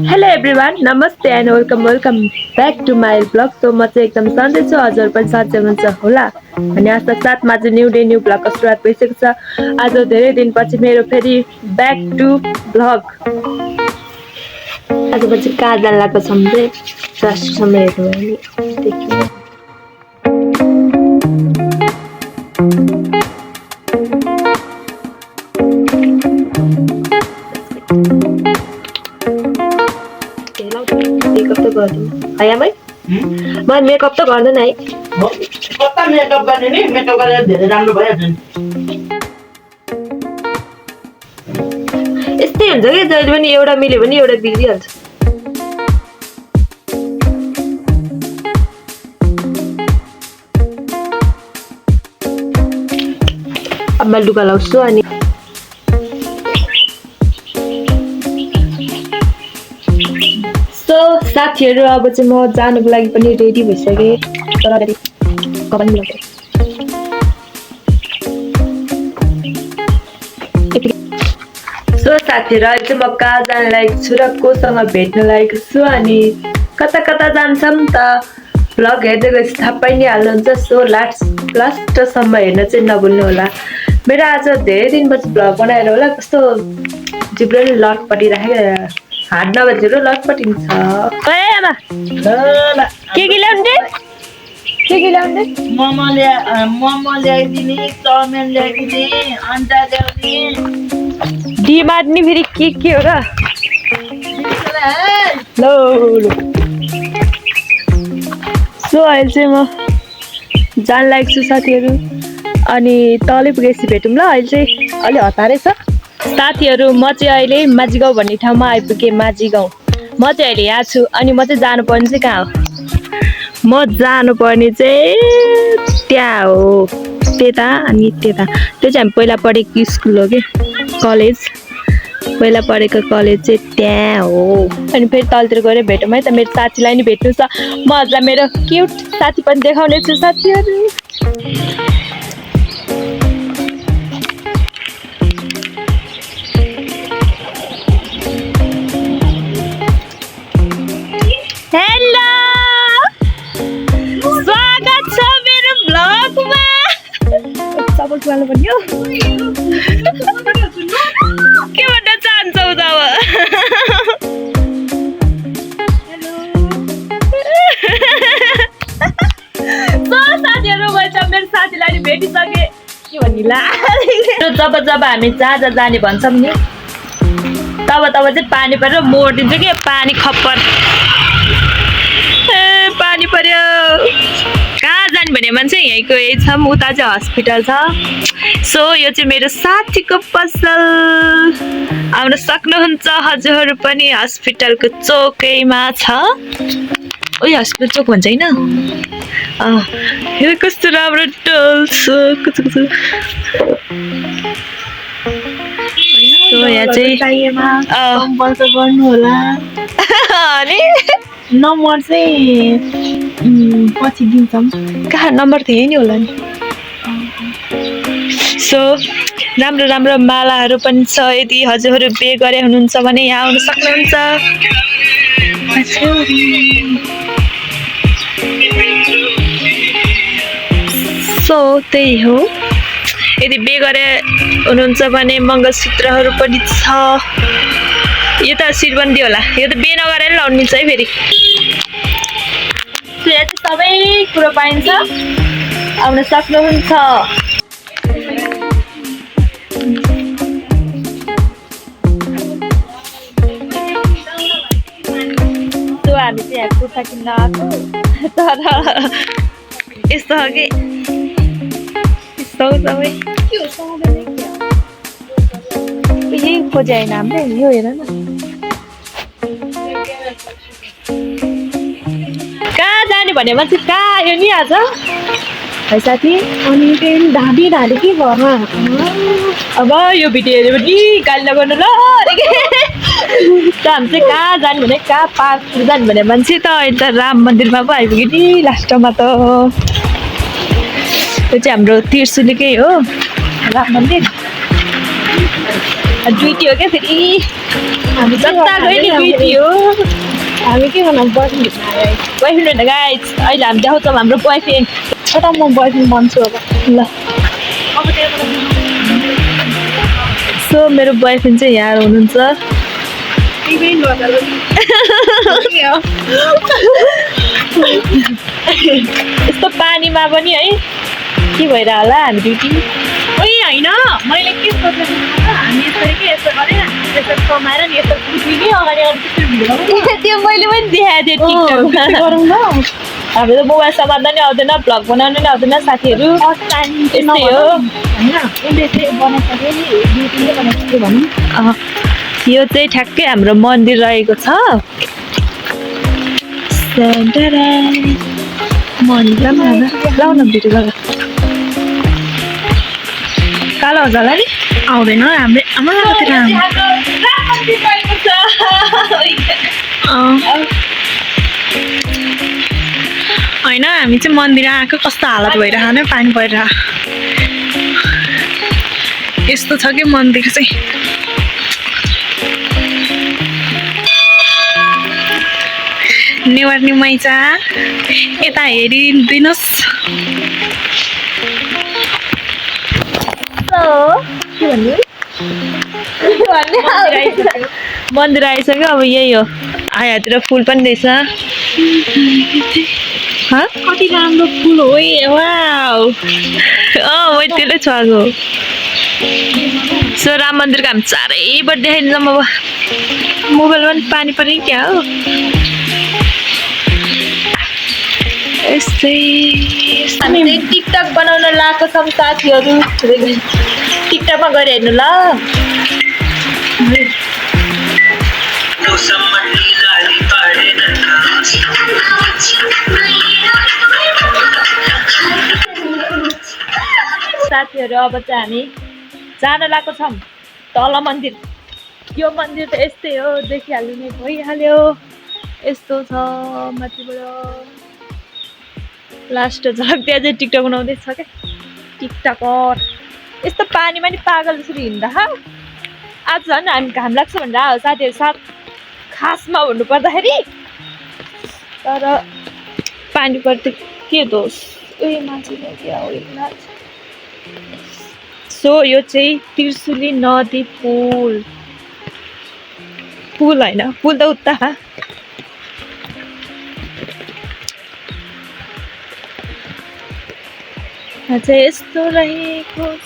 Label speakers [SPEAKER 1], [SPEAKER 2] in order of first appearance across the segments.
[SPEAKER 1] Hello everyone, नमस्ते and welcome back to my blog. So म चाहिँ एकदम सन्चै छु, हजुर पनि सन्चै हुनुहुन्छ होला अनि आशा साथमा चाहिँ न्यू डे न्यू ब्लगको सुरुवात भइसकेको छ। आज धेरै दिनपछि मेरो फेरि ब्याक टु ब्लग। आज चाहिँ कहाँ जान लागेको छौँ चाहिँ राष्ट्रसम्म हेर्नु देखियो। मेकअप त गर्दैन है आमै, म मेकअप त गर्दैन है।
[SPEAKER 2] कता मेकअप गर्ने नि, मेकअप गरेर धेरै राम्रो भइहाल्छ नि।
[SPEAKER 1] यस्तै हुन्छ कि जहिले पनि एउटा मिल्यो भने एउटा बिग्रिहाल्छ। अब मैले लुगा लाउँछु अनि साथीहरू अब चाहिँ म जानुको लागि पनि रेडी भइसकेँ। तर सो साथीहरू अहिले चाहिँ म कहाँ जान लागेको छु र कोसँग भेट्न लागेको छु अनि कता कता जान्छौँ त भ्लग हेर्दै गएपछि थाहा पाइ नै हाल्नुहुन्छ। सो लास्टसम्म हेर्न चाहिँ नभुल्नु होला। मेरो आज धेरै दिनपछि भ्लग बनाएर होला कस्तो जिब्रो लटपटी राखेको, हात नभएर लटपटिन्छ। के ल्याउने के ल्याउने?
[SPEAKER 2] मोमो ल्याइदिने, चाउमिन ल्याइदिने, अन्डा ल्याउने।
[SPEAKER 1] डिमार्ट नि फेरि के हो र? ल सो अहिले चाहिँ म जान लागेको छु साथीहरू अनि तलै पुगेपछि भेटौँ ल। अहिले चाहिँ अलि हतारै छ साथीहरू। म चाहिँ अहिले माझीगाउँ भन्ने ठाउँमा आइपुगेँ। माझीगाउँ म चाहिँ अहिले यहाँ छु अनि म चाहिँ जानुपर्ने चाहिँ कहाँ हो? म जानुपर्ने चाहिँ त्यहाँ हो, त्यता अनि त्यता। त्यो चाहिँ हामी पहिला पढेको स्कुल हो कि कलेज, पहिला पढेको कलेज चाहिँ त्यहाँ हो। अनि फेरि तलतिर गएर भेटौँ है त। मेरो साथीलाई नि भेट्नु छ, म हजुरलाई मेरो क्युट साथी पनि देखाउने छु साथीहरू। हेलो, स्वागत छ मेरो ब्लगमा। सपोर्ट गर्नु पर्ने हो। के भन्न चाहन्छौ त अब? साथीहरू मैले मेरो साथीलाई भेटिसकेँ। के भन्नुला, जब हामी जहाँ जाने भन्छौँ नि तब चाहिँ पानी परेर मोडिदिन्छ कि पानी खप्पर। पानी पर्यो। कहाँ जाने भने मान्छे यहीँको यही छ, उता चाहिँ हस्पिटल छ। सो यो चाहिँ मेरो साथीको पसल, आउन सक्नुहुन्छ हजुरहरू पनि। हस्पिटलको चोकैमा छ। ओ हस्पिटल चोक भन्छ होइन? यो कस्तो राम्रो टल्छ कस्तो। यहाँ चाहिँ
[SPEAKER 2] गर्नु होला
[SPEAKER 1] अनि
[SPEAKER 2] नम्बर चाहिँ पछि दिन्छौँ।
[SPEAKER 1] कहाँ नम्बर थिएँ नि होला नि। सो राम्रो मालाहरू पनि छ। यदि हजुरहरू पे गरे हुनुहुन्छ भने यहाँ आउन सक्नुहुन्छ। सो त्यही हो, यदि बे गरे हुनुहुन्छ भने मङ्गलसूत्रहरू पनि छ। यो त शिरबन्दी होला, यो त बे नगरेर लाउनु मिल्छ है फेरि। यहाँ चाहिँ सबै कुरो पाइन्छ, आउन सक्नुहुन्छ। हामी चाहिँ यहाँ कुर्ता किन्न आएको, तर यस्तो हो कि यस्तो सबै यही खोजे होइन हामीले। यो हेर न, कहाँ जाने भने मान्छे कहाँ आयो नि आज है साथी। अनि फेरि ढाडी के भरमा अब यो भिडियो हेऱ्यो भने गाली नगर्नु ल। त हामी चाहिँ कहाँ जाने भने कहाँ पार्क जाने भने मान्छे त अहिले त राम मन्दिरमा पो आइपुग्यो नि लास्टमा त। त्यो चाहिँ हाम्रो त्रिशुलीकै हो राम मन्दिर। ड्युटी हो क्या फेरि
[SPEAKER 3] हामी
[SPEAKER 1] जता गयो नि ड्युटी हो
[SPEAKER 3] हामी के भनौँ बोयफ्रेन्ड
[SPEAKER 1] बोयफ्रेन्ड गाइज अहिले हामी देखाउँछौँ हाम्रो बोयफ्रेन्ड
[SPEAKER 3] एउटा म बोयफ्रेन्ड बन्छु अब
[SPEAKER 1] ल सो मेरो बोयफ्रेन्ड चाहिँ यहाँ हुनुहुन्छ यस्तो पानीमा पनि है के भएर होला हामी ड्युटी
[SPEAKER 3] होइन मैले के सोचेको हामी यसरी के यस्तो गरेर यसरी कमाएर नि यस्तो कुद्ने अगाडि
[SPEAKER 1] त्यो मैले पनि देखाएको थिएँ टिकटकमा
[SPEAKER 3] गरौँ न
[SPEAKER 1] हाम्रो त मोबाइल समात्न नि आउँदैन भ्लग बनाउनु नि आउँदैन साथीहरू यस्तै हो
[SPEAKER 3] होइन उसले चाहिँ बनाइसक्यो नि ड्युटीले बनाइसक्यो भनौँ
[SPEAKER 1] यो चाहिँ ठ्याक्कै हाम्रो मन्दिर रहेको छ मन्दिर लाउन भिडियो गर कालो हुन्छ होला नि
[SPEAKER 3] आउँदैन हाम्रो आमा होइन हामी चाहिँ मन्दिर आएको कस्तो हालत भइरहेको नै पानी परिरहेको यस्तो छ कि मन्दिर चाहिँ नेवार निमाइचा यता हेरिदिनुहोस्
[SPEAKER 1] के भन्नु मन्दिर आइसक्यो अब यही हो आयातिर फुल पनि रहेछ
[SPEAKER 3] कति राम्रो फुल हो वाउ
[SPEAKER 1] मैले त्यसले छोएको सो राम मन्दिरको हामी चारैबाट देखाइदिन्छौँ अब मोबाइलमा पनि पानी पनि क्या हो यस्तै हामी चाहिँ टिकटक बनाउन लगाएको छौँ साथीहरू टिकटकमा गएर हेर्नु ल साथीहरू अब चाहिँ हामी जान लगाएको छौँ तल मन्दिर यो मन्दिर त यस्तै हो देखिहाल्नु नै भइहाल्यो यस्तो छ माथिबाट लास्ट झलक त्यहाँ चाहिँ टिकटक बनाउँदैछ क्या टिकटकर यस्तो पानीमा नि पागल जसरी हिँड्दा आज झन् हामी घाम लाग्छ भनेर आयो साथीहरू साथ खासमा भन्नुपर्दाखेरि तर पानी पर्थ्यो के दोष उयो मान्छे सो यो चाहिँ त्रिशुली नदी पुल होइन पुल त उता चाहिँ यस्तो रहेको छ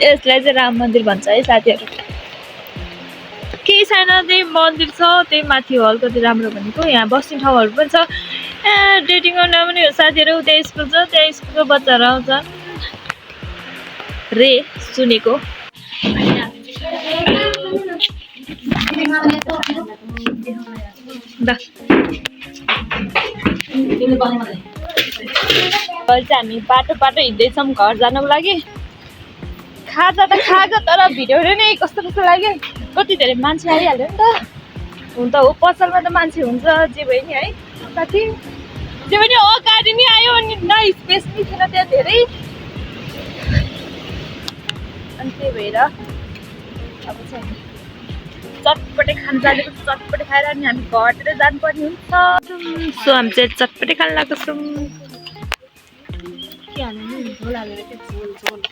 [SPEAKER 1] यसलाई चाहिँ राम मन्दिर भन्छ है साथीहरू केही छैन त्यही मन्दिर छ त्यही माथि हल कति राम्रो भनेको यहाँ बस्ने ठाउँहरू पनि छ डेटिङ गर्न पनि हो साथीहरू त्यहाँ स्कुल छ त्यहाँ स्कुलको बच्चाहरू आउँछन् रे सुनेको अहिले चाहिँ हामी बाटो हिँड्दैछौँ घर जानको लागि खाजा त खाजा तर भिडियो नै कस्तो लाग्यो कति धेरै मान्छे आइहाल्यो नि त हुन त हो पसलमा त मान्छे हुन्छ जे भयो नि है साथी जे पनि हो गाडी नि आयो अनि न स्पेस नि थिएन त्यहाँ धेरै अनि त्यही भएर अब चाहिँ चटपटे खान जानेको चटपटे खाएर अनि हामी घरतिर जानुपर्ने हुन्छ सो हामी चाहिँ चटपटे खान लागेको छौँ
[SPEAKER 3] के हाल्नु झोल हालेर के झोल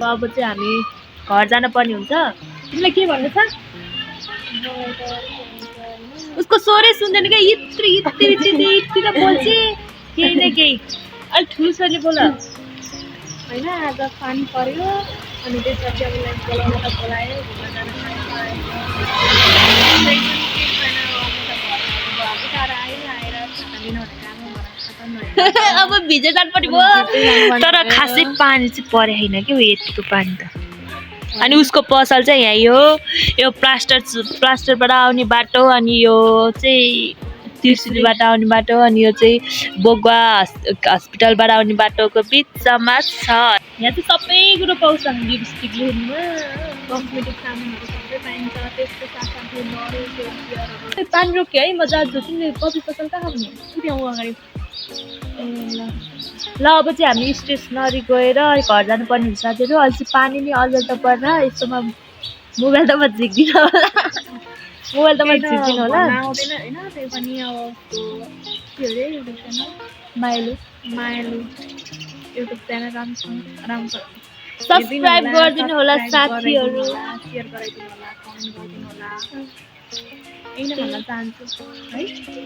[SPEAKER 1] अब चाहिँ हामी घर जान पर्ने हुन्छ तिमीलाई के भन्नु छ उसको स्वरै सुन्दैन क्या यत्रो त बोल्छ केही न केही अलिक ठुलो स्वरले बोल
[SPEAKER 3] होइन आज पानी पर्यो अनि त्यसपछि अब लाइक बोलाउन त बोलायो घुम्न जान टाढा आएर खाना लिनु भने काम अब भिजे जानुपर्ने भयो तर खासै पानी चाहिँ परे होइन कि यतिको पानी त अनि उसको पसल चाहिँ यही हो यो प्लास्टरबाट आउने बाटो अनि यो चाहिँ त्रिशुलीबाट आउने बाटो अनि यो चाहिँ बोगुवा हस्पिटलबाट आउने बाटोको बिचमा छ यहाँ चाहिँ सबै कुरो पाउँछ लिपस्टिक लिनुमा कस्मेटिक सामानहरू सबै पाइन्छ त्यसको साथसाथै नरिवल पानी रोक्यो है म जान्छु तिमीले कफी पसल कहाँ खाउने त्यहाँ अगाडि ए ल अब चाहिँ हामी स्टेसनरी गएर घर जानुपर्ने हुन्छ साथीहरू अहिले चाहिँ पानी नि अल्झल त पर्छ यस्तोमा मोबाइल त म झिक्दिनँ होला मोबाइल त म झिक्दिनँ होला
[SPEAKER 1] आउँदैन होइन त्यही पनि अब के अरे युट्युब च्यानल मायालु युट्युब च्यानल राम्रो
[SPEAKER 3] सब्सक्राइब गरिदिनु होला साथीहरू
[SPEAKER 1] सेयर गराइदिनु होला कमेन्ट गरिदिनु होला यही नै भन्न चाहन्छु है के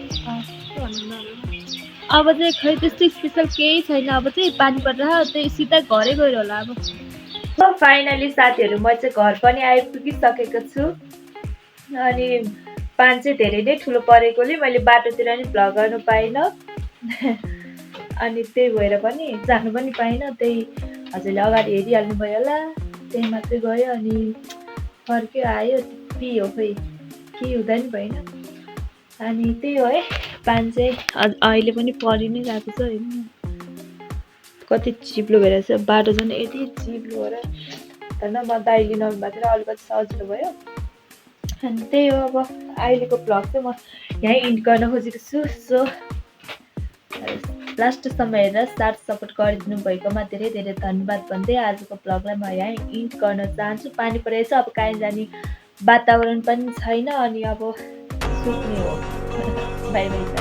[SPEAKER 1] भन्नु न
[SPEAKER 3] अब चाहिँ खै त्यस्तो स्पेसल केही छैन अब चाहिँ पानी पर्दा त्यही सिधै घरै गएर होला अब फाइनली साथीहरू म चाहिँ घर पनि आइपुगिसकेको छु अनि पानी चाहिँ धेरै नै ठुलो परेकोले मैले बाटोतिर नि भ्लग गर्नु पाइनँ अनि त्यही भएर पनि जानु पनि पाइनँ त्यही हजुरले अगाडि हेरिहाल्नु भयो होला त्यही मात्रै गयो अनि फर्क्यो आयो त्यही हो खोइ केही हुँदैन भएन अनि त्यही हो है पानी चाहिँ अहिले पनि परि नै गएको छ होइन कति चिप्लो भएर छ बाटो झन् यति चिप्लो भएर होइन म दाइले नभएको थियो अलिकति सजिलो भयो अनि त्यही हो अब अहिलेको भ्लग चाहिँ म यहीँ इन्ड गर्न खोजेको छु सो लास्टसम्म हेरेर साथ सपोर्ट गरिदिनु भएकोमा धेरै धेरै धन्यवाद भन्दै आजको भ्लगलाई म यहीँ इन्ड गर्न चाहन्छु पानी परेछ अब काहीँ जाने वातावरण पनि छैन अनि अब सुत्ने हो बाई बाई